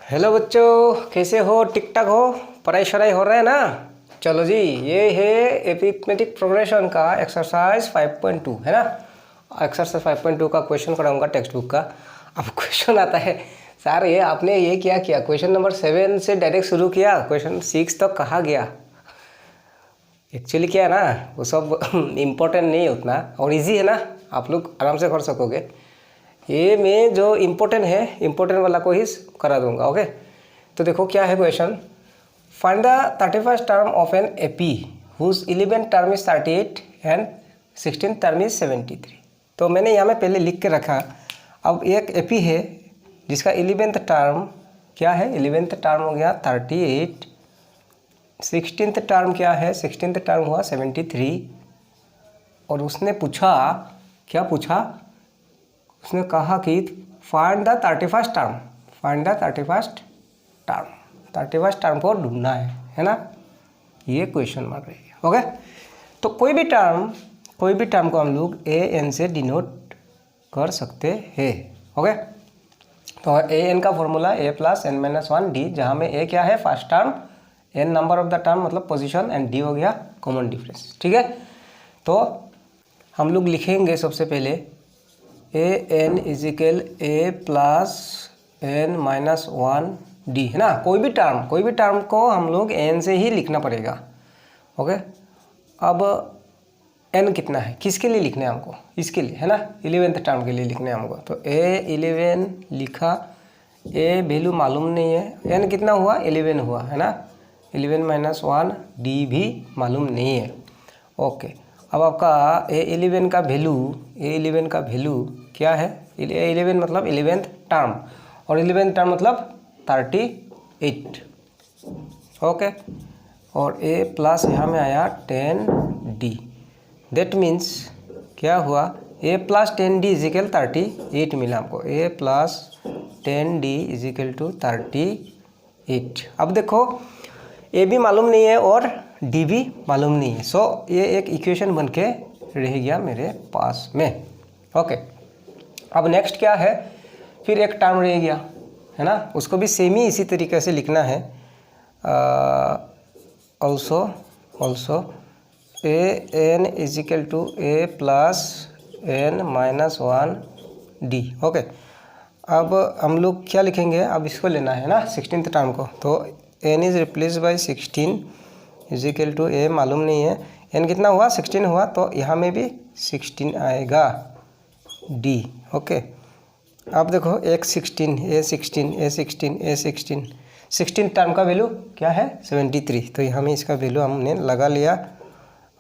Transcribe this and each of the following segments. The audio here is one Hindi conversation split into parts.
हेलो बच्चों, कैसे हो? टिक टाक हो? पढ़ाई शराई हो रहा है ना? चलो जी, ये है एरिथमेटिक प्रोग्रेशन का एक्सरसाइज 5.2 है ना। एक्सरसाइज 5.2 का क्वेश्चन कराऊंगा टेक्स्ट बुक का। अब क्वेश्चन आता है, सर ये आपने ये क्या किया? क्वेश्चन नंबर 7 से डायरेक्ट शुरू किया, क्वेश्चन 6 तक कहाँ गया? एक्चुअली क्या है ना, वो सब इम्पोर्टेंट नहीं है उतना, और इजी है ना, आप लोग आराम से कर सकोगे। ये मैं जो इम्पोर्टेंट है, इम्पोर्टेंट वाला को ही करा दूंगा। ओके, तो देखो क्या है question. Find the 31st term of an AP whose 11th term is 38 and 16th term is 73। तो मैंने यहाँ में पहले लिख के रखा। अब एक एपी है जिसका 11th टर्म क्या है? 11th टर्म हो गया 38, 16th टर्म क्या है? 16th टर्म हुआ 73। और उसने पूछा, क्या पूछा? उसने कहा कि find the 31st term, find the 31st term, 31st term को ढूंढना है ना। ये क्वेश्चन मार रही है। ओके, तो कोई भी टर्म को हम लोग ए एन से डिनोट कर सकते हैं। ओके, तो ए एन का formula A plus N minus 1 D, जहाँ में ए क्या है? First term, N number of the term मतलब पोजीशन, एंड डी हो गया कॉमन डिफरेंस। ठीक है, तो हम लोग लिखेंगे सबसे पहले A N is equal A plus N minus 1 D, है ना। कोई भी टर्म को हम लोग एन से ही लिखना पड़ेगा। ओके, अब एन कितना है, किसके लिए लिखना है हमको? इसके लिए, है ना, 11th टर्म के लिए लिखना है हमको। तो ए 11 लिखा, ए वैल्यू मालूम नहीं है, एन कितना हुआ? 11 हुआ, है ना। 11 माइनस 1 डी भी मालूम नहीं है। ओके, अब आपका ए 11 का वैल्यू क्या है? ए 11 मतलब 11th टर्म, और 11th टर्म मतलब 38। ओके, और ए प्लस यहाँ में आया 10 डी। दैट मीन्स क्या हुआ? ए प्लस 10 डी इजिकल 38 मिला हमको। ए प्लस 10 डी इजिकल टू 38। अब देखो, ए भी मालूम नहीं है और डी भी मालूम नहीं है, सो ये एक इक्वेशन बन के रह गया मेरे पास में। ओके, अब नेक्स्ट क्या है? फिर एक टर्म रह गया, है ना, उसको भी सेम ही इसी तरीके से लिखना है। Also A N equal to A plus N minus 1 D. Okay, अब हम लोग क्या लिखेंगे? अब इसको लेना है ना, 16th टर्म को। तो n is replace by 16 equal to a मालूम नहीं है, एन कितना हुआ? 16 हुआ, तो यहाँ में भी 16 आएगा डी। ओके, अब देखो एक 16 ए 16 ए 16 ए 16, 16 टर्म का वैल्यू क्या है? 73। तो यहाँ में इसका वैल्यू हमने लगा लिया,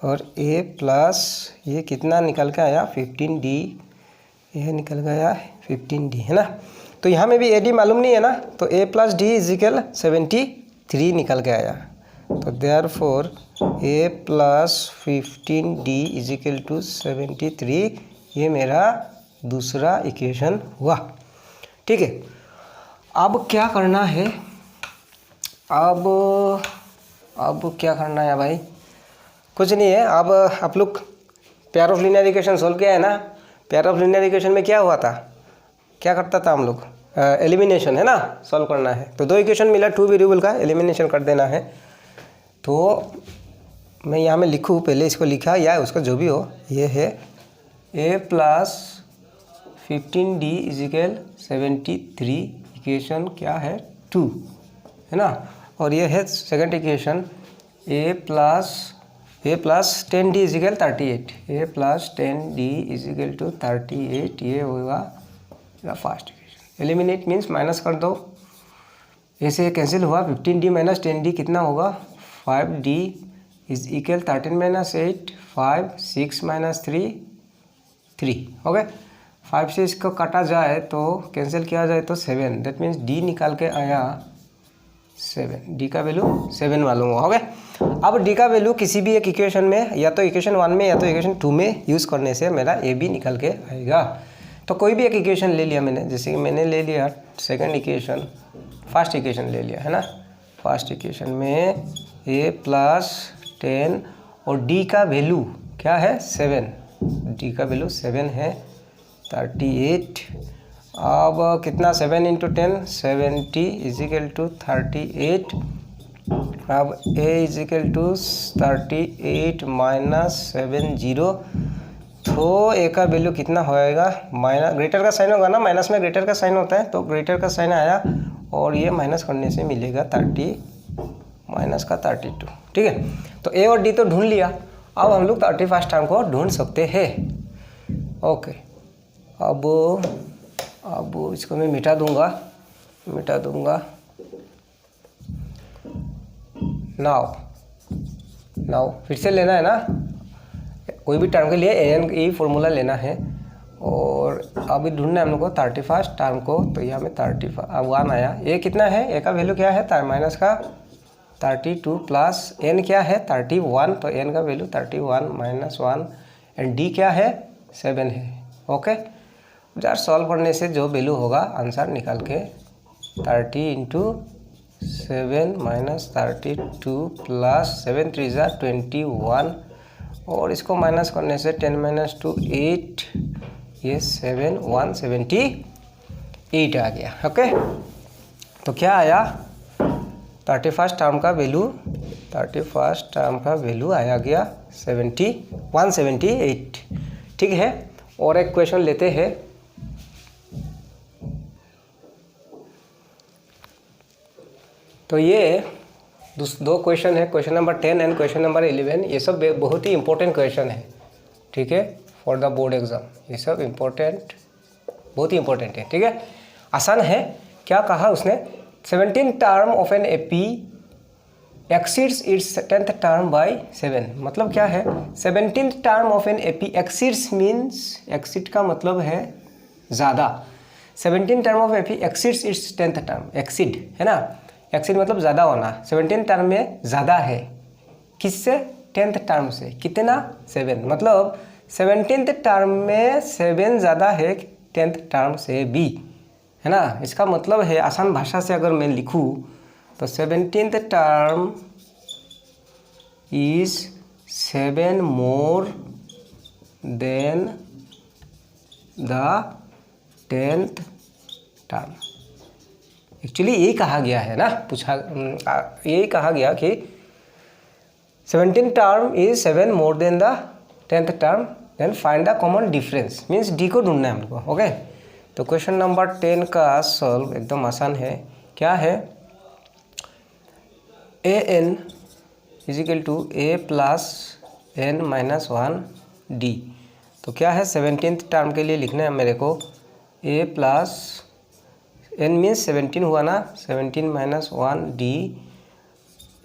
और ए प्लस ये कितना निकल के आया? 15 डी, ये निकल गया 15 डी, है ना। तो यहाँ में भी ए डी मालूम नहीं है ना, तो ए प्लस डी इजिकल 73 निकल के आया। तो therefore a plus 15 d is equal to 73, ये मेरा दूसरा इक्वेशन हुआ। ठीक है, अब क्या करना है? अब क्या करना है भाई? कुछ नहीं है। अब आप लोग pair of linear equation solve किया है ना। पेयर ऑफ लीनियर इक्वेशन में क्या हुआ था? क्या करता था हम लोग? एलिमिनेशन, है ना, सॉल्व करना है। तो दो इक्वेशन मिला, 2 वेरिएबल का एलिमिनेशन कर देना है। तो मैं यहाँ में लिखूँ, पहले इसको लिखा या उसका जो भी हो, ये है a plus 15 d is equal 73, equation क्या है? 2, है ना। और ये है second equation, a plus 10 d is equal 38, a plus 10 d is equal to 38, ये होगा first equation. Eliminate means minus कर दो, ऐसे कैंसिल हुआ। 15 डी माइनस 10 डी कितना होगा? 5 D is equal 13 minus 8, 5, 6 minus 3, 3। Okay, 5 से इसको काटा जाए तो कैंसिल किया जाए तो 7, दैट मीन्स डी निकाल के आया 7, डी का वैल्यू 7 मालूम हुआ। ओके, अब डी का वैल्यू किसी भी एक इक्वेशन में, या तो इक्वेशन 1 में या तो इक्वेशन 2 में यूज़ करने से मेरा ए बी निकल के आएगा। तो कोई भी एक इक्वेशन ले लिया मैंने, जैसे कि मैंने ले लिया सेकंड इक्वेशन, फर्स्ट इक्वेशन ले लिया, है ना। फर्स्ट इक्वेशन में ए प्लस 10 और डी का वैल्यू क्या है? 7, डी का वैल्यू 7 है 38। अब कितना 7 इंटू 10 70 इजिकल टू 38। अब a इजिकल टू 38 माइनस 70, तो a का वैल्यू कितना होएगा, माइनस ग्रेटर का साइन होगा ना, माइनस में ग्रेटर का साइन होता है, तो ग्रेटर का साइन आया और ये माइनस करने से मिलेगा 30 माइनस का 32। ठीक है, तो a और d तो ढूंढ लिया। अब हम लोग 31st टर्म को ढूंढ सकते हैं। ओके, अब इसको मैं मिटा दूंगा। नाउ फिर से लेना है ना, कोई भी टर्म के लिए an ई फॉर्मूला लेना है। और अभी ढूंढना है हम लोग को 31st टर्म को, तो यहाँ में 35 अब 1 आया। a कितना है, a का वैल्यू क्या है, माइनस का 32 प्लस n क्या है 31, तो n का वैल्यू 31 माइनस 1 एंड d क्या है 7 है। ओके, यार सॉल्व करने से जो वैल्यू होगा आंसर निकाल के 30 इंटू 7 माइनस 32 प्लस 7 3 जा 21, और इसको माइनस करने से 10 माइनस 2 8, ये 7 178 आ गया। ओके, तो क्या आया 31st टर्म का वैल्यू आया गया 178। ठीक है, और एक क्वेश्चन लेते हैं। तो ये दो क्वेश्चन है, question number 10 and question number 11। ये सब बहुत ही इंपॉर्टेंट क्वेश्चन है, ठीक है, फॉर द बोर्ड एग्जाम। ये सब बहुत ही इंपॉर्टेंट है। ठीक है, आसान है। क्या कहा उसने, 17th term of an AP exceeds its 10th term by 7। मतलब क्या है, 17th term of an AP exceeds means, exceed का मतलब है ज़्यादा। 17th term of AP exceeds its 10th term, exceed है ना, एक्सीड मतलब ज़्यादा होना। 17th टर्म में ज़्यादा है, किससे, 10th टर्म से। कितना, 7, मतलब 17th टर्म में 7 ज़्यादा है 10th टर्म से भी, है ना। इसका मतलब है, आसान भाषा से अगर मैं लिखूँ तो 17th term is 7 more than the 10th term. Actually यही कहा गया है ना, यही कहा गया कि 17th term is 7 more than the 10th term, then find the common difference, means d को ढूंढना है हमको। ओके, तो क्वेश्चन नंबर 10 का सॉल्व एकदम आसान है। क्या है, a N equal to A plus N minus 1 d. तो क्या है, 17th टर्म के लिए लिखना है मेरे को, ए प्लस एन मीन्स 17 हुआ ना, 17 माइनस 1 डी।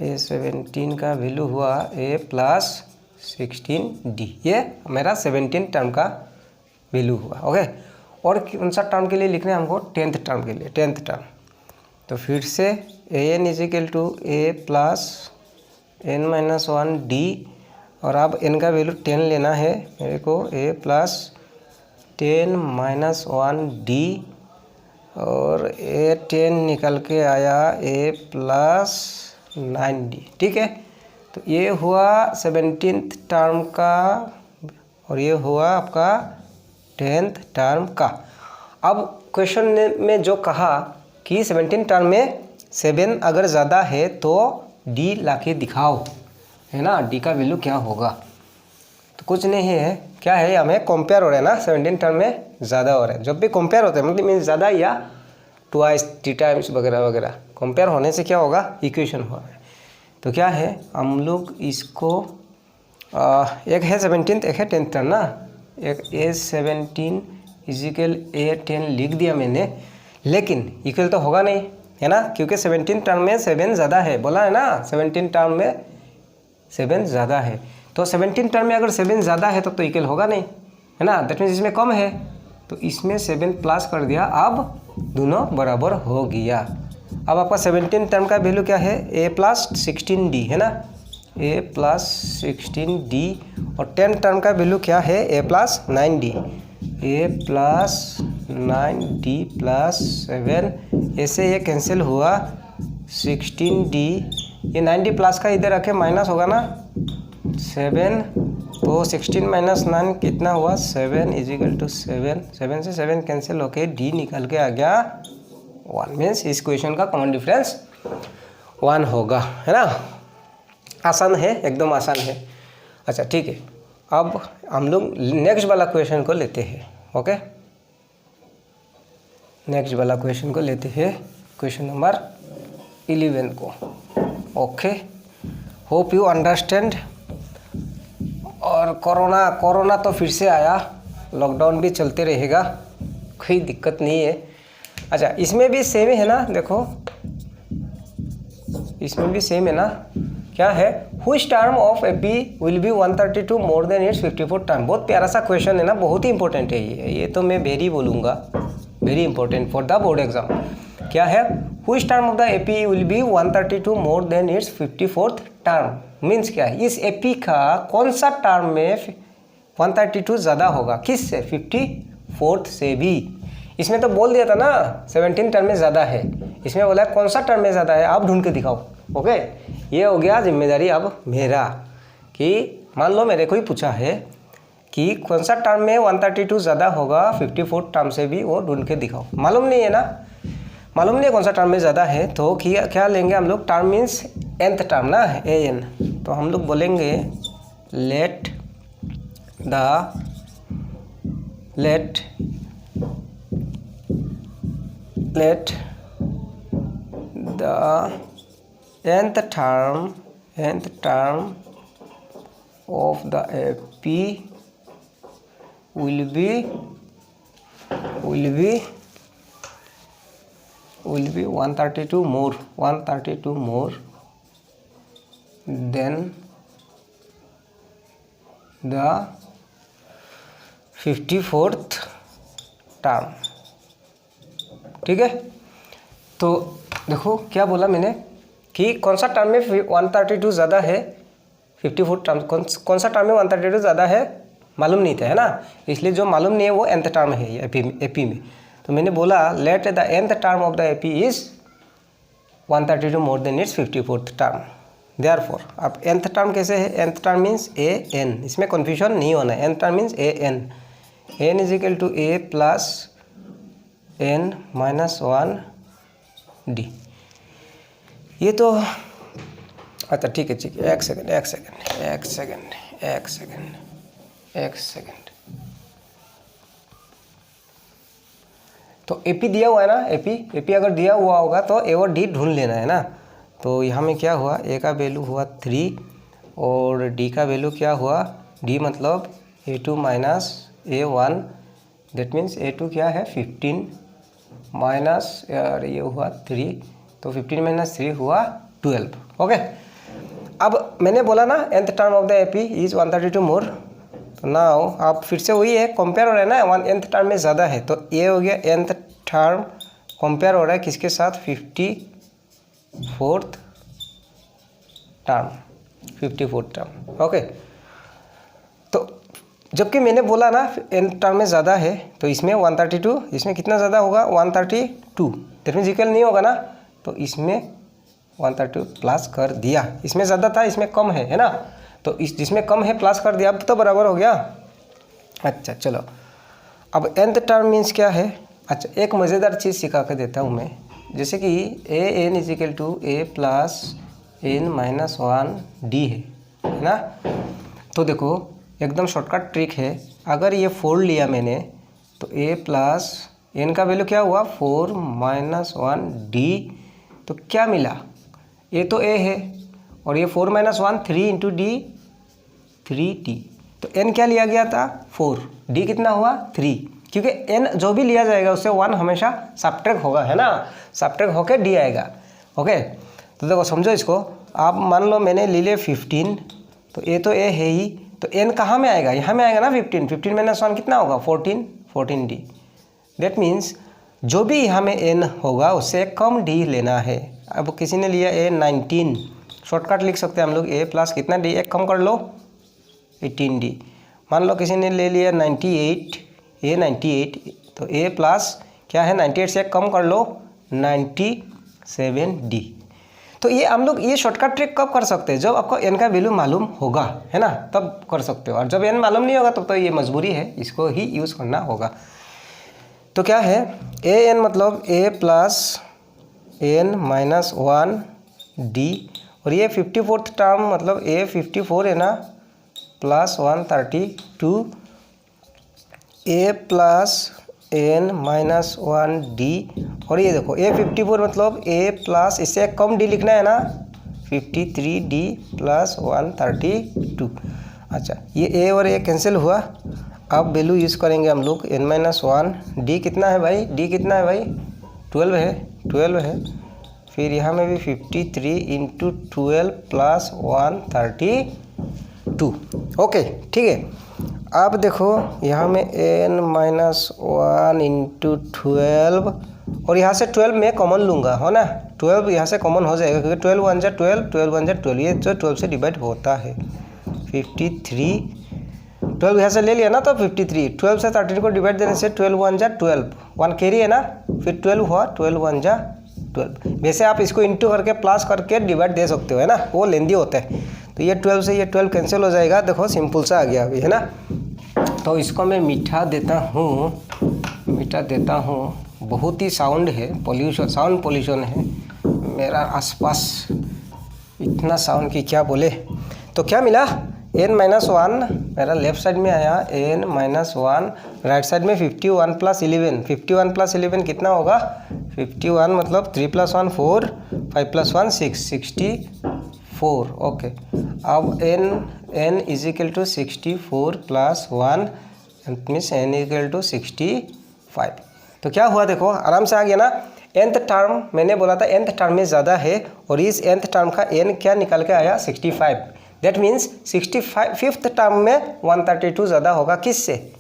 ए 17 का वैल्यू हुआ ए प्लस 16 डी, ये मेरा 17th टर्म का वैल्यू हुआ। ओके, और कौन सा टर्म के लिए लिखना है हमको, 10th टर्म के लिए, 10th टर्म। तो फिर से a N equal to A plus N minus 1 d, और अब एन का वैल्यू 10 लेना है मेरे को, ए प्लस 10 माइनस 1 डी, और ए 10 निकल के आया ए प्लस 9 डी। ठीक है, तो ये हुआ 17th टर्म का, और ये हुआ आपका 10th टर्म का। अब क्वेश्चन में जो कहा कि 17th टर्म में 7 अगर ज़्यादा है तो डी लाके दिखाओ, है ना, डी का वैल्यू क्या होगा। तो कुछ नहीं है, क्या है, हमें कंपेयर हो रहा है ना, 17th टर्म में ज़्यादा हो रहा है। जब भी कंपेयर होता है मतलब मीन्स ज़्यादा या ट्वाइस 3 टाइम्स वगैरह वगैरह, कंपेयर होने से क्या होगा, इक्वेशन हो रहा है। तो क्या है, हम लोग इसको एक है 17th, एक है 10th टर्म ना, एक ए 17 इजिकल ए 10 लिख दिया मैंने, लेकिन इक्वल तो होगा नहीं, है ना, क्योंकि 17th टर्म में 7 ज़्यादा है, बोला है ना, 17th टर्म में 7 ज़्यादा है। तो 17th टर्म में अगर 7 ज़्यादा है तो इक्वल होगा नहीं, है ना, दैट मीन्स इसमें कम है, तो इसमें 7 प्लस कर दिया, अब दोनों बराबर हो गया। अब आपका 17th टर्म का वैल्यू क्या है, ए प्लस 16 डी, है ना, ए प्लस 16 डी, और 10th टर्म का वैल्यू क्या है, a plus 9 D, A plus 9 D plus 7, ऐसे ये कैंसिल हुआ 16 डी, ये 9 डी प्लस का इधर रखे माइनस होगा ना, 7 तो 16 माइनस 9 कितना हुआ 7 इजिकल टू 7, 7 से 7 कैंसिल होके डी निकल के आ गया 1, मीन्स इस क्वेश्चन का कॉमन डिफरेंस 1 होगा, है ना। आसान है, एकदम आसान है। अच्छा ठीक है, अब हम लोग नेक्स्ट वाला क्वेश्चन को लेते हैं। ओके, नेक्स्ट वाला क्वेश्चन को लेते हैं, क्वेश्चन नंबर 11 को। Okay, hope you understand. और कोरोना तो फिर से आया, लॉकडाउन भी चलते रहेगा, कोई दिक्कत नहीं है। अच्छा, इसमें भी सेम है ना, देखो इसमें भी सेम है ना, क्या है, which term of AP will be 132 more than it's 54 term. बहुत प्यारा सा क्वेश्चन है ना, बहुत ही इंपॉर्टेंट है ये तो मैं वेरी बोलूँगा, very important for the board exam. क्या है, which term of the AP will be 132 more than it's 54th term. Means क्या है, इस एपी का कौन सा टर्म में 132 ज़्यादा होगा, किस से, 54th से भी। इसमें तो बोल दिया था ना 17 टर्म में ज़्यादा है, इसमें बोला कौन सा टर्म में ज़्यादा है, आप ढूंढ के दिखाओ। ओके, ये हो गया जिम्मेदारी अब मेरा, कि मान लो मेरे को ही पूछा है कि कौन सा टर्म में 132 ज़्यादा होगा 54 टर्म से भी, वो ढूंढ के दिखाओ। मालूम नहीं है ना, मालूम नहीं है कौन सा टर्म में ज़्यादा है, तो क्या लेंगे हम लोग, टर्म मीन्स nth टर्म ना, an। तो हम लोग बोलेंगे late the nth term of the AP will be 132 more than the 54th term. ठीक है, तो देखो क्या बोला मैंने कि कौन सा टर्म में 132 ज़्यादा है, 54 टर्म, कौन सा टर्म में 132 ज़्यादा है मालूम नहीं था, है ना। इसलिए जो मालूम नहीं है वो nth टर्म है एपी में। तो मैंने बोला let the nth term of the AP is 132 more than it's 54th term. Therefore अब nth टर्म कैसे है, nth टर्म मीन्स an, इसमें कन्फ्यूजन नहीं होना है। nth term means an is equal to a plus n minus 1 d। ये तो अच्छा ठीक है, एक सेकेंड। तो एपी दिया हुआ है ना, एपी अगर दिया हुआ होगा तो ए और डी ढूंढ लेना है ना। तो यहाँ में क्या हुआ, ए का वैल्यू हुआ 3 और डी का वैल्यू क्या हुआ, डी मतलब a2 minus a1, that means a2 क्या है 15 माइनस यार ये हुआ 3, तो 15 माइनस 3 हुआ 12। ओके, अब मैंने बोला ना nth term of the AP is 132 मोर, तो नाउ आप फिर से वही है, कंपेयर हो रहा है ना, nth टर्म में ज़्यादा है, तो ये हो गया nth टर्म कंपेयर हो रहा है किसके साथ, 54th टर्म। ओके, तो जबकि मैंने बोला ना nth टर्म में ज़्यादा है, तो इसमें 132, इसमें कितना ज़्यादा होगा 132, दैट मीन्स इक्वल नहीं होगा ना, तो इसमें 132 प्लस कर दिया, इसमें ज़्यादा था इसमें कम है ना, तो इस जिसमें कम है प्लस कर दिया, अब तो बराबर हो गया। अच्छा चलो, अब nth टर्म मीन्स क्या है। अच्छा, एक मज़ेदार चीज़ सिखा के देता हूँ मैं, जैसे कि an is equal to a plus n minus 1 d है ना। तो देखो एकदम शॉर्टकट ट्रिक है, अगर ये 4 लिया मैंने तो a प्लस n का वैल्यू क्या हुआ 4 माइनस 1 d, तो क्या मिला, ये तो a है और ये 4 माइनस 1 3 इंटू डी 3d, तो n क्या लिया गया था 4, d कितना हुआ 3, क्योंकि n जो भी लिया जाएगा उससे 1 हमेशा सब्ट्रैक्ट होगा, है ना, सब्ट्रैक्ट होके d आएगा। ओके, तो देखो समझो इसको, आप मान लो मैंने ले लिया 15, तो ये तो a है ही, तो n कहाँ में आएगा, यहाँ में आएगा ना 15 माइनस 1 कितना होगा 14d, दैट मीन्स जो भी यहाँ में n होगा उससे कम d लेना है। अब किसी ने लिया a 19, शॉर्टकट लिख सकते हैं हम लोग, a प्लस कितना d, एक कम कर लो 18d। मान लो किसी ने ले लिया 98, a 98, तो a प्लस क्या है 98 से एक कम कर लो 97d। तो ये हम लोग ये शॉर्टकट ट्रिक कब कर सकते हैं, जब आपको n का वैल्यू मालूम होगा, है ना, तब कर सकते हो। और जब n मालूम नहीं होगा तब तो ये मजबूरी है, इसको ही यूज़ करना होगा। तो क्या है a n मतलब a plus n minus 1 d, और ये 54th टर्म मतलब a 54 है ना plus 132 a plus n minus 1 d, और ये देखो a 54 मतलब a प्लस, इससे कम d लिखना है ना 53d प्लस 132। अच्छा ये a और a कैंसिल हुआ, अब वैल्यू यूज़ करेंगे हम लोग n माइनस 1 d कितना है भाई, d कितना है भाई 12 है, फिर यहाँ में भी 53 इंटू 12 प्लस 132। ओके ठीक है। अब देखो यहाँ में n माइनस 1 इंटू 12, और यहाँ से 12 मैं कॉमन लूँगा, हो ना, 12 यहाँ से कॉमन हो जाएगा क्योंकि 12 1 जा 12, 12 1 जा 12, ये जो 12 से डिवाइड होता है। 53 12 यहाँ से ले लिया ना तो 53, 12 से 13 को डिवाइड देने से 12 1 जा 12, 1 कैरी है ना, फिर 12 हुआ, 12 1 जा 12। वैसे आप इसको इंटू करके प्लस करके डिवाइड दे सकते हो, है ना, वो लेंदी होता है। तो ये 12 से ये 12 कैंसिल हो जाएगा, देखो सिंपल सा आ गया अभी, है ना। तो इसको मैं मीठा देता हूँ, बहुत ही साउंड है, पोल्यूशन, साउंड पोल्यूशन है मेरा आसपास, इतना साउंड की क्या बोले। तो क्या मिला n माइनस 1 मेरा लेफ्ट साइड में आया, n माइनस 1, राइट साइड में 51 प्लस 11, 51 प्लस 11 कितना होगा 51 मतलब 3 प्लस 1 4, 5 प्लस 1 6, 64। ओके अब n is equal to 64 plus 1 means n equal to 65। तो क्या हुआ देखो आराम से आ गया ना। nth टर्म मैंने बोला था nth टर्म में ज़्यादा है, और इस nth टर्म का n क्या निकल के आया 65। दैट मीन्स 65th टर्म में 132 ज़्यादा होगा किससे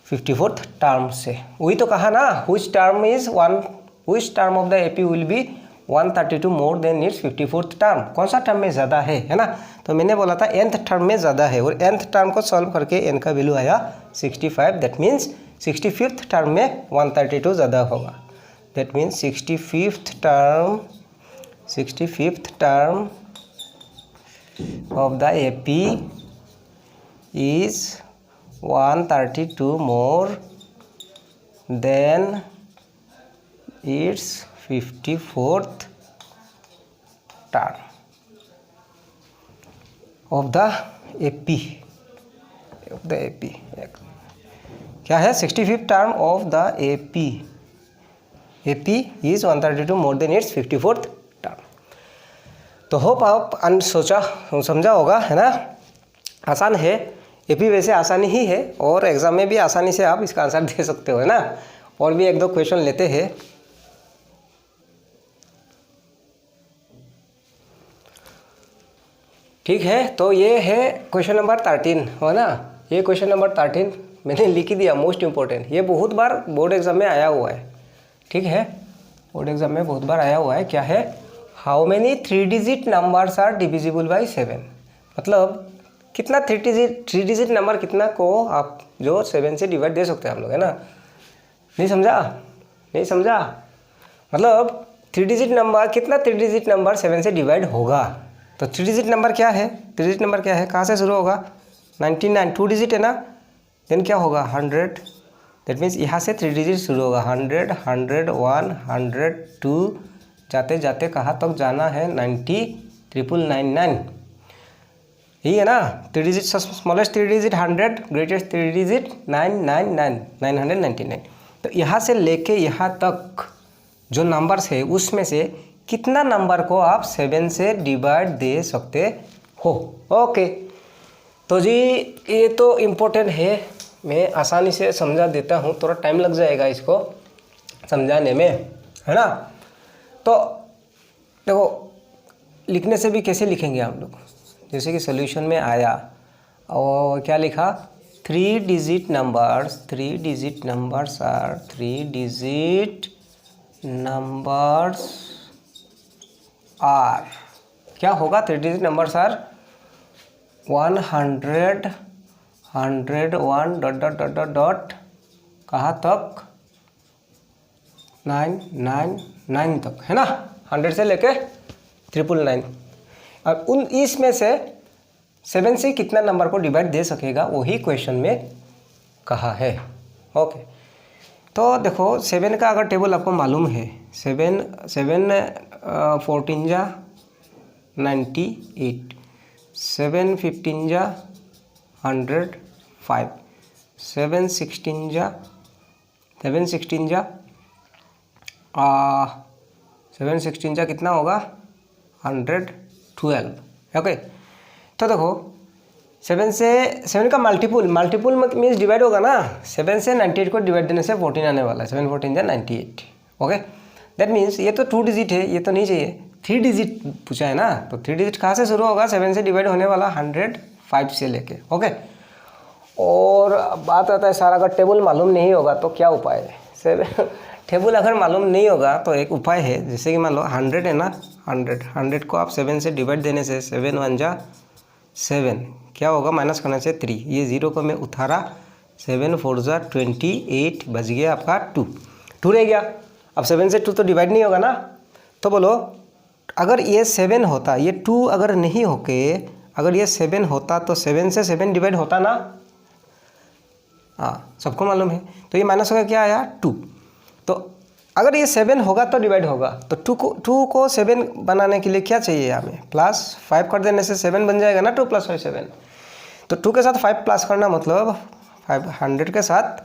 54th टर्म से। वही तो कहा ना, which term of the AP will be 132 more than its 54th term, कौन सा टर्म में ज़्यादा है ना। तो मैंने बोला था nth टर्म में ज़्यादा है, और nth टर्म को सॉल्व करके n का वैल्यू आया 65। दैट मीन्स 65th टर्म में 132 ज़्यादा होगा। That means 65th term of the AP is 132 more than its 54th term of the AP। क्या है 65th term of the AP is 132 more than its 54th term। तो होप आप समझा होगा, है ना। आसान है, एपी वैसे आसानी ही है, और एग्ज़ाम में भी आसानी से आप इसका आंसर दे सकते हो, है ना। और भी एक दो क्वेश्चन लेते हैं। ठीक है, तो ये है क्वेश्चन नंबर 13, हो ना। ये क्वेश्चन नंबर 13 मैंने लिख ही दिया, मोस्ट इम्पोर्टेंट। ये बहुत बार बोर्ड एग्जाम में आया हुआ है, ठीक है, बोर्ड एग्जाम में बहुत बार आया हुआ है। क्या है, how many 3 digit numbers are divisible by 7। मतलब कितना 3 डिजिट नंबर कितना को आप जो 7 से डिवाइड दे सकते हैं हम लोग, है ना। नहीं समझा, मतलब 3 डिजिट नंबर कितना 3 डिजिट नंबर 7 से डिवाइड होगा। तो 3 डिजिट नंबर क्या है, 3 डिजिट नंबर क्या है, कहाँ से शुरू होगा 99, 2 डिजिट है ना, देन क्या होगा 100। दैट मीन्स यहाँ से 3 डिजिट शुरू होगा 100, 101, 102, जाते जाते कहाँ तक जाना है 90, 999, यही है ना। 3 digit, smallest 3 digit 100, greatest 3 digit 999, 999। तो यहाँ से लेके यहाँ तक जो नंबर्स है उसमें से कितना नंबर को आप 7 से डिवाइड दे सकते हो। ओके, तो जी ये तो इम्पोर्टेंट है, मैं आसानी से समझा देता हूँ, थोड़ा टाइम लग जाएगा इसको समझाने में, है ना। तो देखो लिखने से भी कैसे लिखेंगे हम लोग, जैसे कि सॉल्यूशन में आया और क्या लिखा 3 digit numbers are 3 digit numbers are क्या होगा 3 digit numbers are 100, 101 dot dot dot dot dot कहाँ तक 999 तक, है ना। 100 से लेके 999। और उन इसमें से 7 से कितना नंबर को डिवाइड दे सकेगा वही क्वेश्चन में कहा है। ओके, तो देखो 7 का अगर टेबल आपको मालूम है, 7 14 जा 98, 7 15 जा 105, 7 16 जा 7 16 जा कितना होगा 112। ओके, तो देखो 7 का मल्टीपुल मीन्स डिवाइड होगा ना, 7 से 98 को डिवाइड देने से 14 आने वाला है, 7 14 जा 98। ओके, दैट मीन्स ये तो 2 डिजिट है, ये तो नहीं चाहिए, 3 डिजिट पूछा है ना, तो 3 डिजिट कहाँ से शुरू होगा, 7 से डिवाइड होने वाला 105 से लेके। ओके, और बात आता है सर अगर टेबल मालूम नहीं होगा तो क्या उपाय है। टेबल अगर मालूम नहीं होगा तो एक उपाय है, जैसे कि मान लो 100 है ना, 100 को आप 7 से डिवाइड देने से 7 1 जा 7 क्या होगा, माइनस करने से 3, ये 0 को मैं उतारा, 7 4 जा 28 बच गया आपका 2 रह गया। अब 7 से 2 तो डिवाइड नहीं होगा ना, तो बोलो अगर ये 7 होता, ये 2 अगर नहीं होके अगर ये 7 होता तो 7 से 7 डिवाइड होता ना, हाँ सबको मालूम है, तो ये माइनस होगा क्या आया 2। तो अगर ये 7 होगा तो डिवाइड होगा, तो 2 को 7 बनाने के लिए क्या चाहिए हमें, +5 कर देने से 7 बन जाएगा ना, 2 + 5 7। तो 2 के साथ 5 प्लस करना मतलब 100 के साथ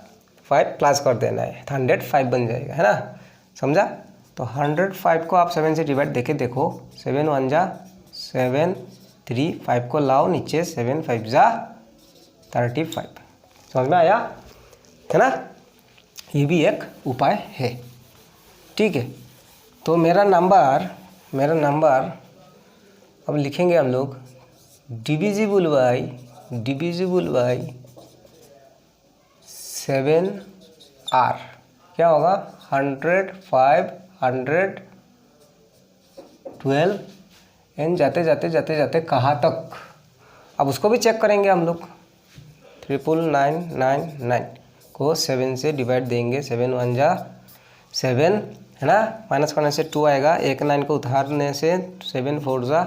5 प्लस कर देना है, तो 105 बन जाएगा, है ना, समझा। तो 105 को आप 7 से डिवाइड देके देखो, 7 1 जा 7 3 5 को लाओ नीचे, 7 5 जा 35, समझ में आया, है ना। ये भी एक उपाय है, ठीक है। तो मेरा नंबर अब लिखेंगे हम लोग डिविजिबल बाई 7R क्या होगा 105 112 एंड जाते जाते कहाँ तक, अब उसको भी चेक करेंगे हम लोग। 99999 को 7 से डिवाइड देंगे, 7 1 जा 7 है ना, माइनस करने से 2 आएगा, एक 9 को उतारने से 7 4 जा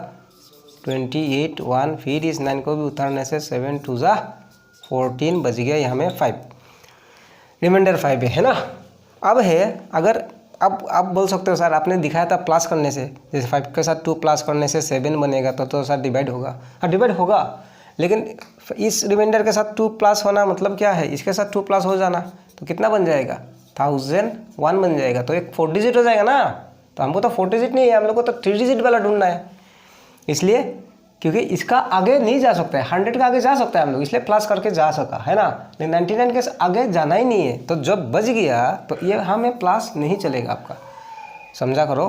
28 1, फिर इस 9 को भी उतारने से 7 2 जा 14 बच गया यहाँ में 5, रिमाइंडर 5 है ना। अब है अगर अब आप बोल सकते हो सर आपने दिखाया था प्लस करने से, जैसे 5 के साथ 2 प्लस करने से 7 बनेगा, तो सर डिवाइड होगा, हाँ डिवाइड होगा, लेकिन इस रिमाइंडर के साथ 2 प्लस होना मतलब क्या है, इसके साथ 2 प्लस हो जाना, तो कितना बन जाएगा 1001 बन जाएगा, तो एक 4 डिजिट हो जाएगा ना। तो हमको तो 4 डिजिट नहीं है, हम लोग को तो 3 डिजिट वाला ढूंढना है, इसलिए क्योंकि इसका आगे नहीं जा सकता है, 100 का आगे जा सकता है हम लोग, इसलिए प्लस करके जा सका, है ना, लेकिन 99 के आगे जाना ही नहीं है, तो जब बच गया तो ये हमें प्लस नहीं चलेगा आपका, समझा करो।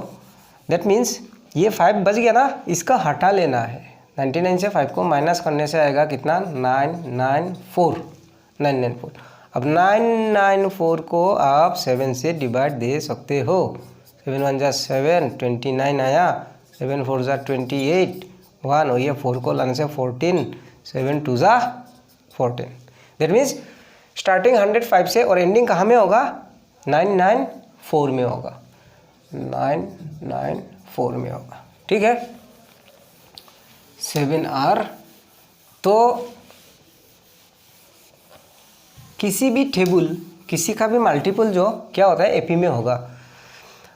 दैट मीन्स ये 5 बच गया ना, इसका हटा लेना है, 99 से 5 को माइनस करने से आएगा कितना 994। अब 994 को आप 7 से डिवाइड दे सकते हो, 7 1 जा 7 29 आया, 7 4 जा 28 1, और ये 4 को लाने से 14, 7 2 जा 14। दैट मीन्स स्टार्टिंग 105 से और एंडिंग कहाँ में होगा 994 में होगा, 994 में होगा, ठीक है। 7R तो किसी भी टेबल किसी का भी मल्टीपल जो क्या होता है एपी में होगा,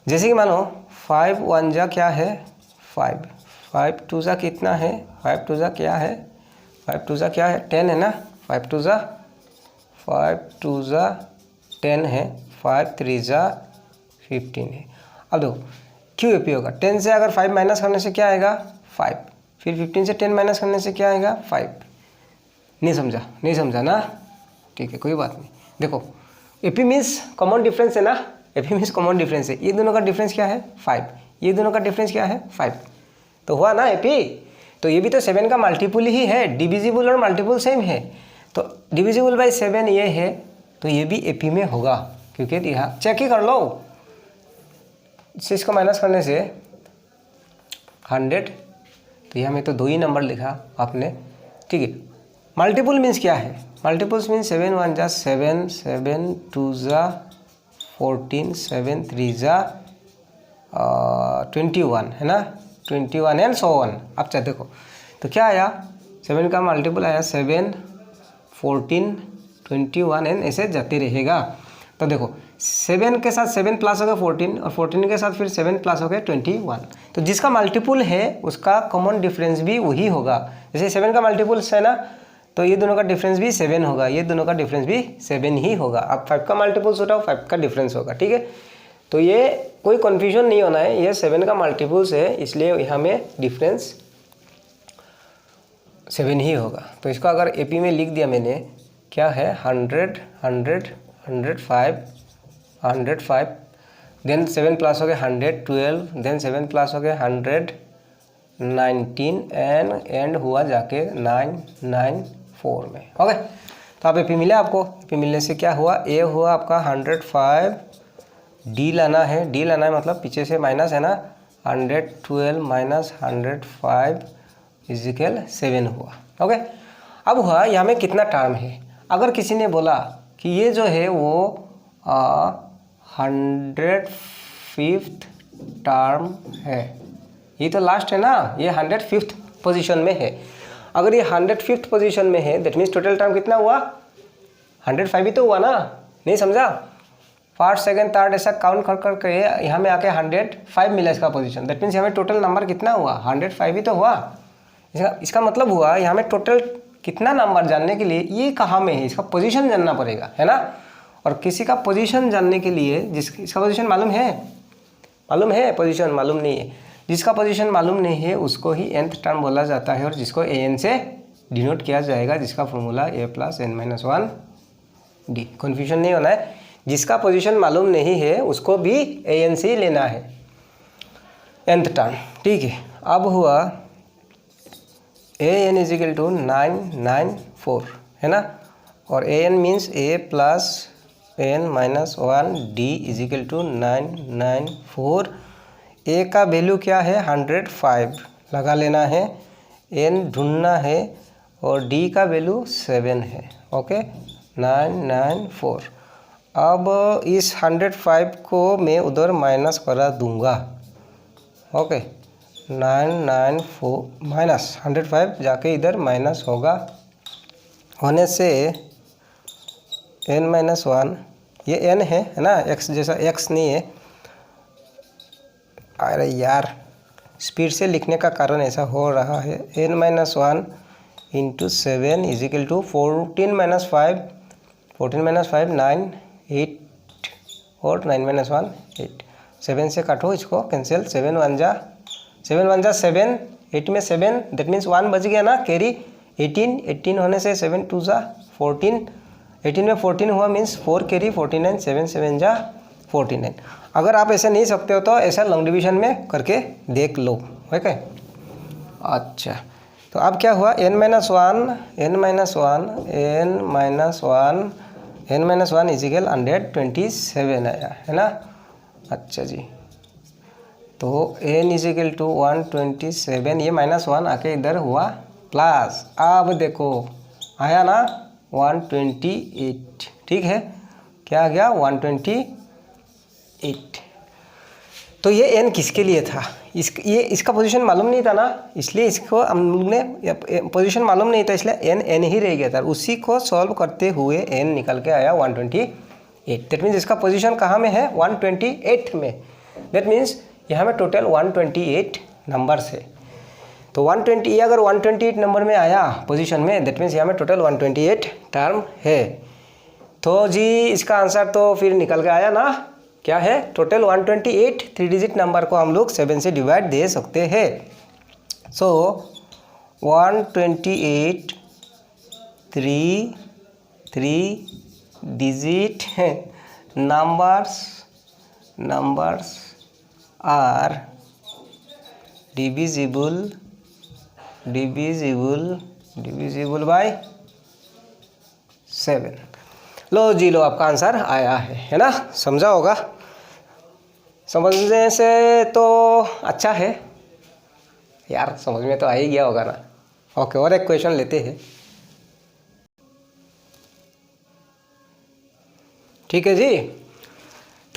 जैसे कि मानो 5 1 जा क्या है 5, 5 2 जा कितना है 5 2 जा क्या है 5 2 जा क्या है 10 है ना, 5 2 जा 10 है, 5 3 जा 15 है। अब देखो क्यों एपी होगा, 10 से अगर 5 माइनस करने से क्या आएगा 5, फिर 15 से 10 माइनस करने से क्या आएगा 5। नहीं समझा ना, ठीक है कोई बात नहीं। देखो एपी मीन्स कॉमन डिफरेंस है ना, एपी मीन्स कॉमन डिफरेंस है, ये दोनों का डिफरेंस क्या है 5, ये दोनों का डिफरेंस क्या है 5, तो हुआ ना एपी। तो ये भी तो 7 का मल्टीपल ही है, डिविजिबल और मल्टीपल सेम है, तो डिविजिबल बाई 7 ये है, तो ये भी एपी में होगा, क्योंकि यहाँ चेक ही कर लो, इसको माइनस करने से 100, तो यहाँ में तो 2 ही नंबर लिखा आपने, ठीक है। मल्टीपल मीन्स क्या है, मल्टीपल्स मीन्स 7 1 जा 7, 7 2 जा 14, 7 3 जा 21 है ना, 21 एंड सो ऑन। अब चाहे देखो तो क्या आया, 7 का मल्टीपल आया 7, 14, 21 एंड ऐसे जाते रहेगा। तो देखो 7 के साथ 7 प्लस हो गया 14 और 14 के साथ फिर 7 प्लस हो गया 21। तो जिसका मल्टीपल है उसका कॉमन डिफरेंस भी वही होगा। जैसे 7 का मल्टीपल्स है ना, तो ये दोनों का डिफरेंस भी 7 होगा, ये दोनों का डिफरेंस भी 7 ही होगा। अब 5 का मल्टीपल्स उठाओ 5 का डिफरेंस होगा, ठीक है। तो ये कोई कन्फ्यूजन नहीं होना है, ये 7 का मल्टीपल्स है इसलिए यहाँ में डिफरेंस 7 ही होगा। तो इसको अगर एपी में लिख दिया मैंने, क्या है 100, 100, 105, 105, देन 7 प्लस हो गया 112, देन 7 प्लस हो गया 119 एंड हुआ जाके 994 में। ओके, तो आप एपी मिले आपको। एपी मिलने से क्या हुआ, ए हुआ आपका 105, डी लाना है, डी लाना है मतलब पीछे से माइनस है ना, 112 माइनस 105 इजिकल 7 हुआ। ओके, अब हुआ यहाँ में कितना टर्म है। अगर किसी ने बोला कि ये जो है वो 105th टर्म है, ये तो लास्ट है ना, ये 105th पोजीशन में है। अगर ये 105th पोजीशन में है दैट मीन्स टोटल टर्म कितना हुआ, 105 ही तो हुआ ना, नहीं समझा। फर्स्ट सेकंड थर्ड ऐसा काउंट कर करके यहाँ में आके 105 मिला इसका पोजीशन, दैट मीन्स यहाँ में टोटल नंबर कितना हुआ, 105 ही तो हुआ। इसका मतलब हुआ यहाँ में टोटल कितना नंबर जानने के लिए ये कहाँ में है, इसका पोजीशन जानना पड़ेगा, है ना। और किसी का पोजीशन जानने के लिए इसका पोजीशन मालूम है, पोजीशन मालूम नहीं है, जिसका पोजीशन मालूम नहीं है उसको ही nth टर्म बोला जाता है और जिसको an से डिनोट किया जाएगा, जिसका formula a + n-1 d। Confusion नहीं होना है, जिसका पोजीशन मालूम नहीं है उसको भी an से ही लेना है nth टर्म, ठीक है। अब हुआ an = 994 है ना, और an means a + n-1 d = 994। a का वैल्यू क्या है 105 लगा लेना है, n ढूंढना है और d का वैल्यू 7 है। ओके, 994। अब इस 105 को मैं उधर माइनस करा दूंगा। ओके, 994 माइनस 105 जाके इधर माइनस होगा, होने से n-1, ये n है ना, x जैसा x नहीं है। अरे यार स्पीड से लिखने का कारण ऐसा हो रहा है। n-1 × 7 = 14 - 5, 14 - 5 9, 8 और 9 - 1 8। 7 से काटो इसको कैंसिल, 7 1 जा 7, 8 में 7 दैट मीन्स 1 बच गया ना, कैरी 18, 18 होने से 7 2 जा 14, 18 में 14 हुआ मीन्स 4 कैरी 49, 7 7 जा 49। अगर आप ऐसे नहीं सकते हो तो ऐसा लॉन्ग डिवीजन में करके देख लो, ओके। अच्छा, तो अब क्या हुआ, n-1 = 127 आया, है ना। अच्छा जी, तो n = 127, ये -1 आके इधर हुआ प्लस। अब देखो आया ना 128, ठीक है, क्या आ गया 128। तो ये n किसके लिए था, इसका पोजीशन मालूम नहीं था ना, इसलिए इसको हम लोग ने पोजीशन मालूम नहीं था इसलिए n ही रह गया था। उसी को सॉल्व करते हुए n निकल के आया 128। दैट मीन्स इसका पोजीशन कहाँ में है, 128 में। दैट मीन्स यहाँ में टोटल 128 नंबर्स है। तो 120 अगर 128 नंबर में आया पोजीशन में, दैट मीन्स यहाँ में टोटल 128 टर्म है। तो जी इसका आंसर तो फिर निकल के आया ना, क्या है टोटल 128 3 डिजिट नंबर को हम लोग 7 से डिवाइड दे सकते हैं। सो 128 3 digit numbers are divisible by 7। लो जी लो, आपका आंसर आया है ना, समझा होगा। समझने से तो अच्छा है यार, समझ में तो आ ही गया होगा ना। ओके, और एक क्वेश्चन लेते हैं, ठीक है जी।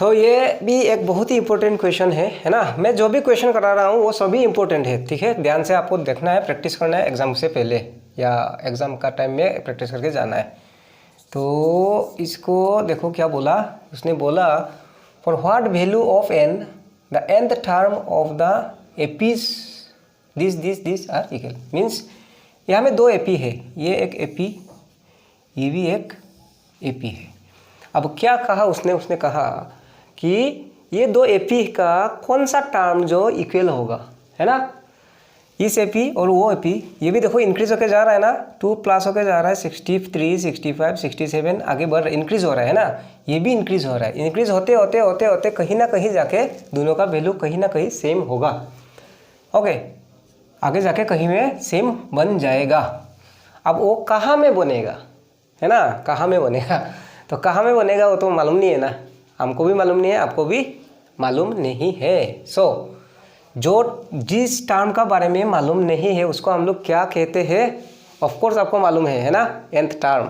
तो ये भी एक बहुत ही इंपॉर्टेंट क्वेश्चन है ना। मैं जो भी क्वेश्चन करा रहा हूँ वो सभी इंपॉर्टेंट है, ठीक है। ध्यान से आपको देखना है, प्रैक्टिस करना है एग्जाम से पहले या एग्जाम का टाइम में प्रैक्टिस करके जाना है। तो इसको देखो क्या बोला उसने, बोला for what value of n the nth term of the APs this are equal. Means यहाँ में दो एपी है, ये एक एपी, ये भी एक एपी है। अब क्या कहा उसने कहा कि ये दो एपी का कौन सा टर्म जो इक्वल होगा, है ना। इस एपी और वो एपी, ये भी देखो इंक्रीज होके जा रहा है ना, 2 प्लस होके जा रहा है, 63, 65, 67 आगे बढ़ इंक्रीज हो रहा है ना। ये भी इंक्रीज हो रहा है, इंक्रीज होते होते होते होते कहीं ना कहीं जाके दोनों का वैल्यू कहीं ना कहीं सेम होगा। ओके, आगे जाके कहीं में सेम बन जाएगा। अब वो कहाँ में बनेगा, है ना, कहाँ में बनेगा। तो कहाँ में बनेगा वो तो मालूम नहीं है ना, हमको भी मालूम नहीं है, आपको भी मालूम नहीं है। सो जो जिस टर्म का बारे में मालूम नहीं है उसको हम लोग क्या कहते हैं, ऑफ कोर्स आपको मालूम है ना, nth टर्म।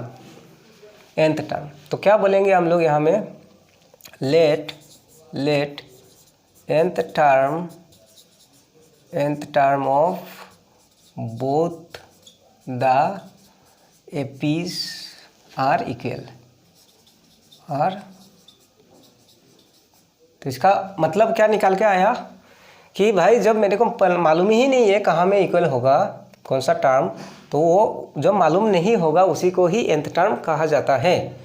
तो क्या बोलेंगे हम लोग यहाँ में, let nth term of both the APs are equal. और तो इसका मतलब क्या निकाल के आया कि भाई जब मेरे को मालूम ही नहीं है कहाँ में इक्वल होगा कौन सा टर्म, तो वो जब मालूम नहीं होगा उसी को ही nth टर्म कहा जाता है।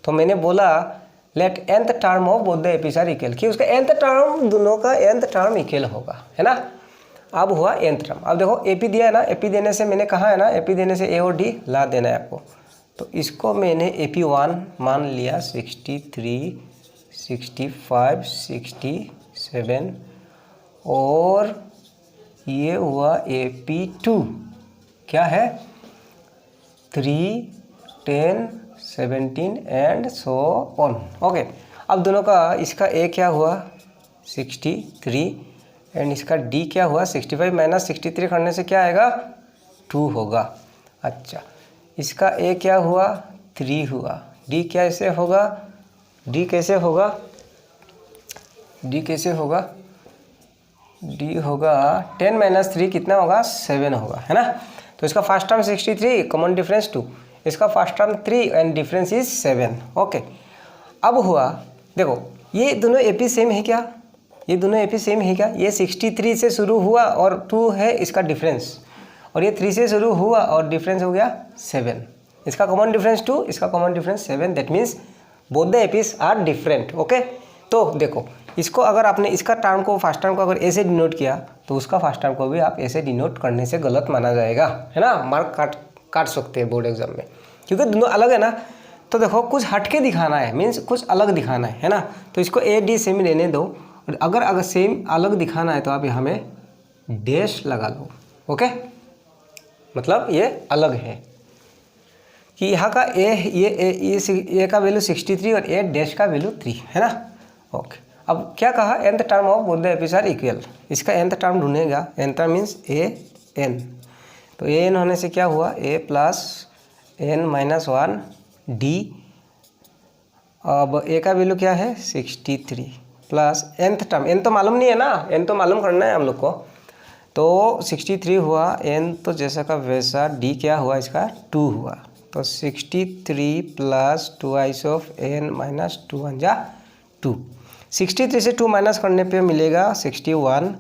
तो मैंने बोला let nth term of both the APs are equal, कि उसका nth टर्म दोनों का nth टर्म इक्वल होगा, है ना। अब हुआ nth टर्म। अब देखो एपी दिया है ना, एपी देने से मैंने कहा है ना, एपी देने से ए और डी ला देना है आपको। तो इसको मैंने AP1 मान लिया 63, 65, 67 और ये हुआ AP2 क्या है 3, 10, 17 एंड सो ऑन। ओके, अब दोनों का इसका ए क्या हुआ 63 एंड इसका डी क्या हुआ 65 माइनस 63 करने से क्या आएगा 2 होगा। अच्छा, इसका ए क्या हुआ 3 हुआ, डी कैसे होगा, डी कैसे होगा, डी होगा 10 माइनस 3 कितना होगा 7 होगा, है ना। तो इसका फर्स्ट टर्म 63, कॉमन डिफरेंस 2, इसका first term 3 and difference is 7। Okay, अब हुआ देखो ये दोनों एपी सेम है क्या, ये दोनों एपी सेम है क्या। ये 63 से शुरू हुआ और 2 है इसका डिफरेंस, और ये 3 से शुरू हुआ और डिफरेंस हो गया 7। इसका कॉमन डिफरेंस 2, इसका common difference 7, that means both the APs are different. Okay, तो देखो इसको अगर आपने इसका टर्म को फर्स्ट टर्म को अगर ऐसे डिनोट किया तो उसका फर्स्ट टर्म को भी आप ऐसे डिनोट करने से गलत माना जाएगा, है ना। मार्क काट सकते हैं बोर्ड एग्जाम में, क्योंकि दोनों अलग है ना। तो देखो कुछ हटके दिखाना है, मीन्स कुछ अलग दिखाना है ना। तो इसको ए डी सेम लेने दो, और अगर सेम अलग दिखाना है तो आप यहाँ में डैश लगा लो। ओके, मतलब ये अलग है कि यहाँ का ए का वैल्यू 63 और ए डैश का वैल्यू 3 है ना। ओके, अब क्या कहा nth term of both the APs are equal, इसका nth टर्म ढूंढेगा, nth टर्म मीन्स an। तो an होने से क्या हुआ a plus n minus 1 d। अब a का वैल्यू क्या है 63 प्लस nth टर्म, n तो मालूम नहीं है ना, n तो मालूम करना है हम लोग को। तो 63 हुआ, n तो जैसा का वैसा, d क्या हुआ इसका 2 हुआ। तो 63 प्लस 2 ऑफ n माइनस 2 1 जा 2। 63 से 2 माइनस करने पे मिलेगा 61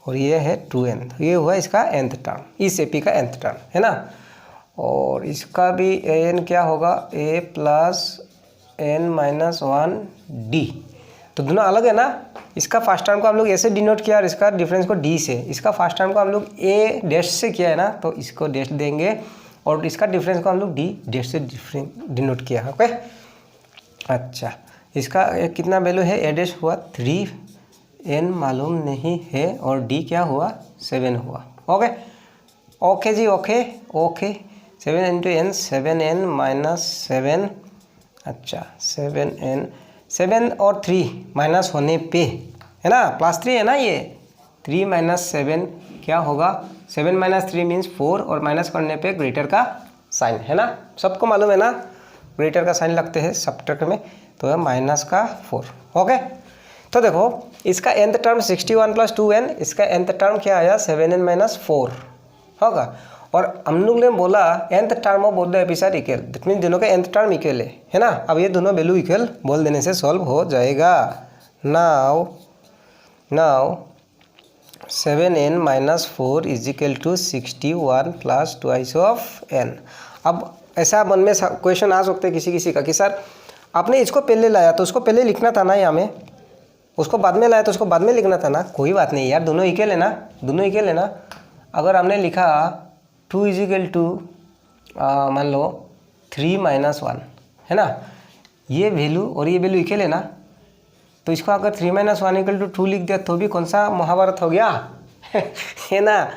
और ये है 2n। ये हुआ इसका nth टर्म, इस एपी का nth टर्म, है ना। और इसका भी an क्या होगा a plus n minus 1 d। तो दोनों अलग है ना। इसका फर्स्ट टर्म को हम लोग ऐसे डिनोट किया और इसका डिफरेंस को d से, इसका फर्स्ट टर्म को हम लोग a डैश से किया है ना, तो इसको डैश देंगे और इसका डिफरेंस को हम लोग d डैश से डिनोट किया। ओके, अच्छा, इसका कितना वैल्यू है a डैश हुआ 3, n मालूम नहीं है और d क्या हुआ 7 हुआ। ओके ओके जी, okay 7 into n 7n minus 7। अच्छा, 7 और 3 माइनस होने पे, है ना, प्लस 3 है ना, ये 3 माइनस 7 क्या होगा 7 माइनस 3 मीन्स 4, और माइनस करने पे ग्रेटर का साइन, है ना, सबको मालूम है ना, ग्रेटर का साइन लगते हैं सब्ट्रैक्ट में, तो है माइनस का 4। ओके, तो देखो इसका nth टर्म 61 + 2n, इसका nth टर्म क्या आया 7n - 4 होगा। और हम लोग ने बोला nth term of both the APs are equal, that mean दोनों का nth टर्म इक्वल है ना। अब ये दोनों वैल्यू इक्वल बोल देने से सॉल्व हो जाएगा। Now 7n - 4 = 61 + 2 of n। अब ऐसा मन में क्वेश्चन आ सकते हैं किसी का कि सर आपने इसको पहले लाया तो उसको पहले लिखना था ना, यहाँ में उसको बाद में लाया तो उसको बाद में लिखना था ना। कोई बात नहीं यार, दोनों इक्वल है ना, दोनों इक्वल है ना। अगर हमने लिखा 2 = मान लो 3 - 1 है ना, ये वैल्यू और ये वैल्यू इक्वल है ना, तो इसको अगर 3 - 1 = 2 लिख दिया तो भी कौन सा महाभारत हो गया है ना।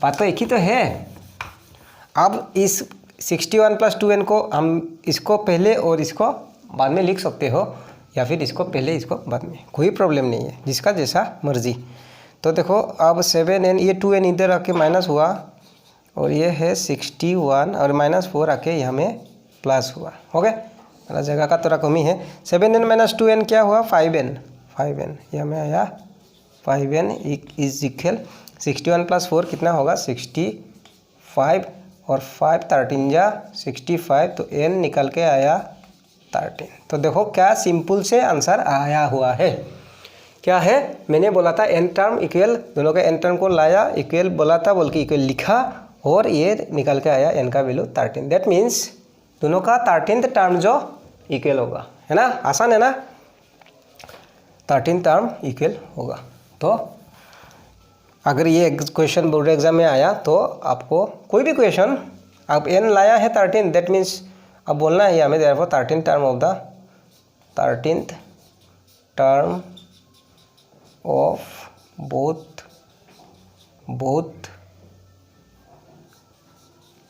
बात तो एक ही तो है। अब इस 61 + 2n को हम इसको पहले और इसको बाद में लिख सकते हो, या फिर इसको पहले इसको बाद में, कोई प्रॉब्लम नहीं है, जिसका जैसा मर्जी। तो देखो अब 7n, ये 2n इधर आके माइनस हुआ और ये है 61 और -4 आके यहाँ में प्लस हुआ। ओके, मेरा जगह का थोड़ा कमी है। 7n - 2n क्या हुआ 5n, यहाँ में आया 5n = 61 + 4 कितना होगा 65 और 5 13 जा 65, तो n निकल के आया 13। तो देखो क्या सिंपल से आंसर आया हुआ है। क्या है, मैंने बोला था n टर्म इक्वल, दोनों का n टर्म को लाया इक्वल बोला था, बोल के इक्वल लिखा और ये निकल के आया n का वैल्यू 13। दैट मीन्स दोनों का 13th टर्म जो इक्वल होगा, है ना। आसान है ना, 13 टर्म इक्वल होगा। तो अगर ये क्वेश्चन बोर्ड एग्जाम में आया तो आपको कोई भी क्वेश्चन, आप n लाया है 13, दैट मीन्स अब बोलना है हमें therefore 13th term of both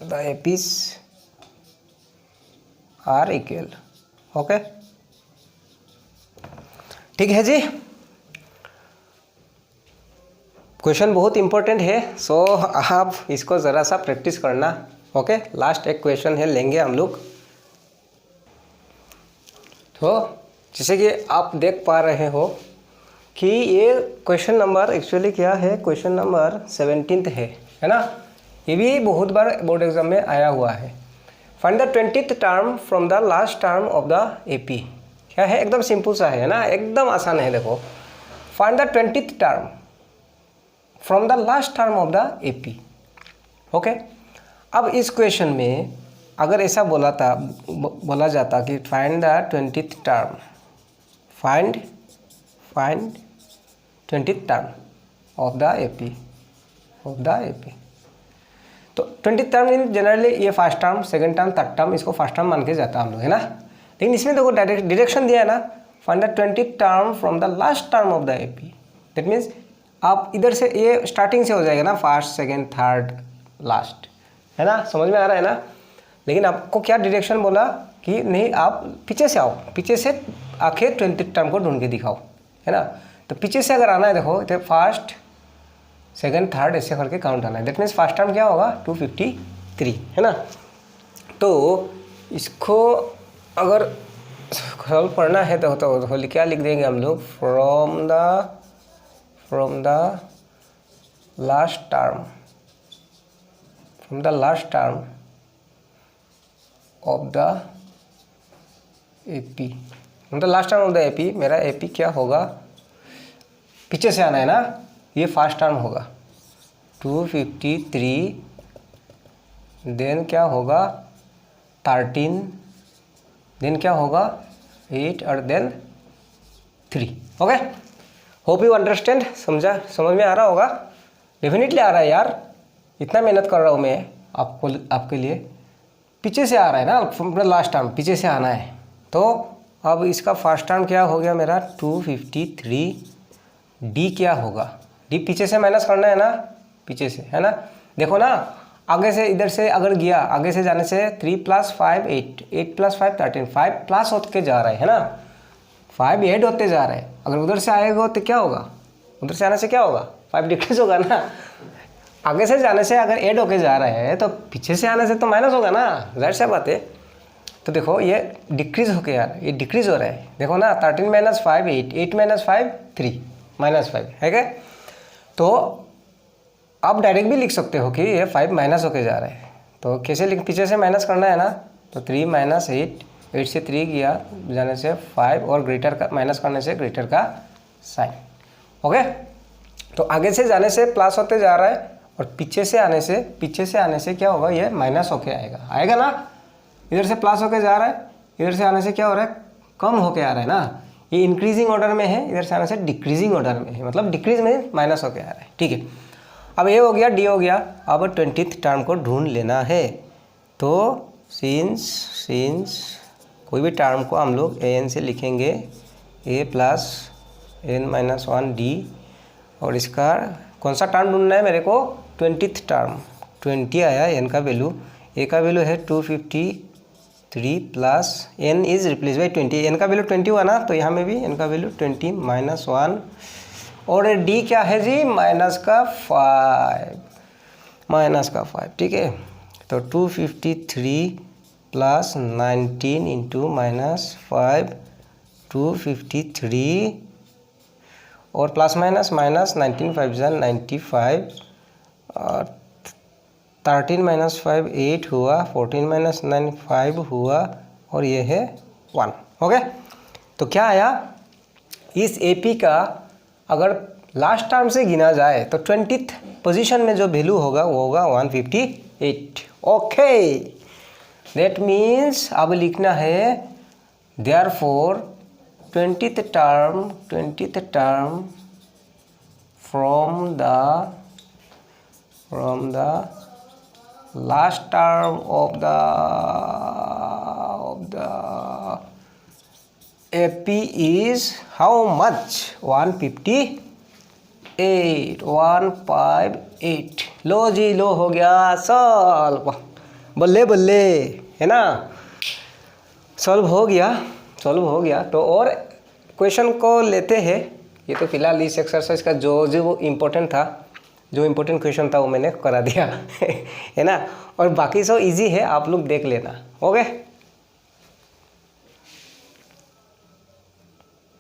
the APs are equal. Okay, ठीक है जी। क्वेश्चन बहुत इंपॉर्टेंट है, सो आप इसको ज़रा सा प्रैक्टिस करना। ओके, लास्ट एक क्वेश्चन है, लेंगे हम लोग। तो जैसे कि आप देख पा रहे हो कि ये क्वेश्चन नंबर एक्चुअली क्या है, क्वेश्चन नंबर 17 है ना। ये भी बहुत बार बोर्ड एग्जाम में आया हुआ है। Find the 20th term from the last term of the AP. क्या है, एकदम सिंपल सा है ना, एकदम आसान है। देखो, find the 20th term from the last term of the AP. Okay, अब इस क्वेश्चन में अगर ऐसा बोला जाता कि find the 20th term, find 20th term of the AP, तो 20th टर्म इन जनरली ये first term, second term, third term, इसको फर्स्ट टर्म मान के जाता हम लोग, है ना। लेकिन इसमें देखो डायरेक्शन दिया है ना, find the 20th term from the last term of the AP. That means आप इधर से, ये स्टार्टिंग से हो जाएगा ना, फर्स्ट, सेकंड, थर्ड, लास्ट, है ना। समझ में आ रहा है ना। लेकिन आपको क्या डायरेक्शन बोला कि नहीं, आप पीछे से आओ, पीछे से आके 20th टर्म को ढूंढ के दिखाओ, है ना। तो पीछे से अगर आना है, देखो तो फर्स्ट, सेकंड, थर्ड ऐसे करके काउंट आना है। दैट मीन्स फर्स्ट टर्म क्या होगा 253, है ना। तो इसको अगर सॉल्व करना है तो क्या लिख देंगे हम लोग, from the last term of the AP, मतलब last term of the AP. मेरा एपी क्या होगा, पीछे से आना है ना, ये फर्स्ट टर्म होगा 253, देन क्या होगा 13, देन क्या होगा 8 और then 3। Okay, hope you understand. समझ में आ रहा होगा, डेफिनेटली आ रहा है यार, इतना मेहनत कर रहा हूँ मैं आपके लिए। पीछे से आ रहा है ना, अपना लास्ट टर्म पीछे से आना है। तो अब इसका फर्स्ट टर्म क्या हो गया मेरा 253, डी क्या होगा, डी पीछे से माइनस करना है ना, पीछे से, है ना। देखो ना, आगे से इधर से अगर गया, आगे से जाने से 3 + 5 8, 8 + 5 13, 5 प्लस होते जा रहा है ना, 5 ऐड होते जा रहा है। अगर उधर से आएगा तो क्या होगा, उधर से आने से क्या होगा 5 डिक्रीज होगा ना। आगे से जाने से अगर ऐड होके जा रहा है तो पीछे से आने से तो माइनस होगा ना, जाहिर सी बात है। तो देखो ये डिक्रीज होके आ रहा है, ये डिक्रीज हो रहा है, देखो ना 13 माइनस 5 8, 8 माइनस 5 3 माइनस 5 है क्या। तो आप डायरेक्ट भी लिख सकते हो कि ये 5 माइनस होके जा रहा है, तो कैसे लिख, पीछे से माइनस करना है ना, तो 3 माइनस 8, 8 से 3 किया जाने से 5 और ग्रेटर का माइनस करने से ग्रेटर का साइन। ओके, तो आगे से जाने से प्लस होते जा रहा है और पीछे से आने से क्या होगा, ये माइनस होके आएगा ना। इधर से प्लस होके जा रहा है, इधर से आने से क्या हो रहा है, कम होके आ रहा है ना। ये इंक्रीजिंग ऑर्डर में है, इधर से आने से डिक्रीजिंग ऑर्डर में है, मतलब डिक्रीज में माइनस होके आ रहा है। ठीक है, अब ये हो गया, डी हो गया। अब 20th टर्म को ढूंढ लेना है। तो सिंस कोई भी टर्म को हम लोग an से लिखेंगे, a plus n minus 1 d, और इसका कौन सा टर्म ढूंढना है मेरे को, 20th टर्म। 20 आया, n का वैल्यू, a का वैल्यू है 253 plus n is replace by 20, n का वैल्यू 20 हुआ ना, तो यहाँ में भी n का वैल्यू 20 माइनस 1, और d क्या है जी, माइनस का 5, ठीक है। तो 253 प्लस 19 इंटू माइनस 5, 253 और प्लस माइनस 19 5 95, और 13 माइनस 5 8 हुआ, 14 माइनस 9 5 हुआ, और ये है 1। ओके, तो क्या आया, इस AP का अगर लास्ट टर्म से गिना जाए तो 20th पोजीशन में जो वैल्यू होगा वो होगा 158। ओके, दैट मीन्स अब लिखना है therefore 20th term from the last term of the AP is how much, 158। लो जी, लो हो गया सॉल्व, बल्ले बल्ले, है ना, सॉल्व हो गया। तो और क्वेश्चन को लेते हैं। ये तो फिलहाल इस एक्सरसाइज का जो इम्पोर्टेंट क्वेश्चन था वो मैंने करा दिया है ना, और बाकी सब इजी है, आप लोग देख लेना। ओके।